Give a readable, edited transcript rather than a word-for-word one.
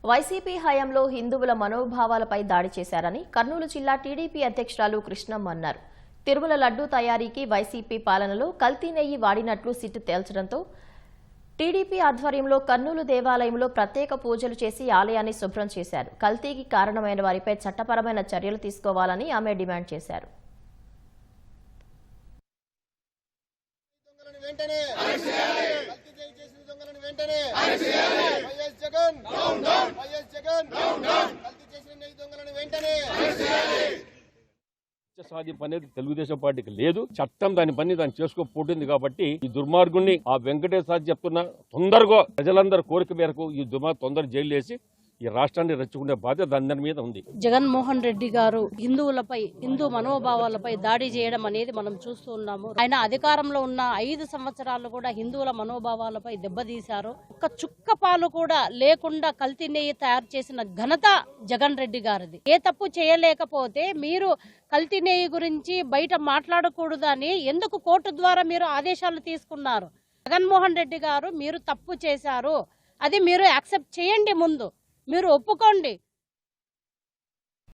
YCP హయాంలో హిందువుల మనోభావాలపై దాడి చేశారని కర్నూలు జిల్లా టీడీపీ అధ్యక్షురాలు కృష్ణమ్మ అన్నారు. తిరుమల లడ్డూ తయారీకి వైసీపీ పాలనలో కల్తీ నెయ్యి వాడినట్లు సిట్టు తేల్చడంతో టీడీపీ ఆధ్వర్యంలో కర్నూలు దేవాలయంలో ప్రత్యేక పూజలు చేసి ఆలయాన్ని శుభ్రం చేశారు. కల్తీకి కారణమైన వారిపై చట్టపరమైన చర్యలు తీసుకోవాలని ఆమె డిమాండ్ చేశారు. సాధింపు అనేది తెలుగుదేశం పార్టీకి లేదు. చట్టం దాని పని దాన్ని చేసుకోపోతుంది కాబట్టి ఈ దుర్మార్గుణ్ణి ఆ వెంకటేశ్వర చెప్తున్న తొందరగా ప్రజలందరూ కోరిక మేరకు ఈ దుర్మార్గు తొందర జైలు వేసి ఈ రాష్ట్రాన్ని రచ్చుకునే బాధ్యత అందరి మీద ఉంది. జగన్మోహన్ రెడ్డి గారు హిందువులపై, హిందూ మనోభావాలపై దాడి చేయడం అనేది మనం చూస్తూ ఉన్నాము. ఆయన అధికారంలో ఉన్న 5 సంవత్సరాలు కూడా హిందువుల మనోభావాలపై దెబ్బతీశారు. ఒక్క చుక్క పాలు కూడా లేకుండా కల్తీ నెయ్యి తయారు చేసిన ఘనత జగన్ రెడ్డి గారిది. ఏ తప్పు చేయలేకపోతే మీరు కల్తీ నెయ్యి గురించి బయట మాట్లాడకూడదని ఎందుకు కోర్టు ద్వారా మీరు ఆదేశాలు తీసుకున్నారు? జగన్మోహన్ రెడ్డి గారు మీరు తప్పు చేశారు, అది మీరు యాక్సెప్ట్ చేయండి, ముందు మీరు ఒప్పుకోండి.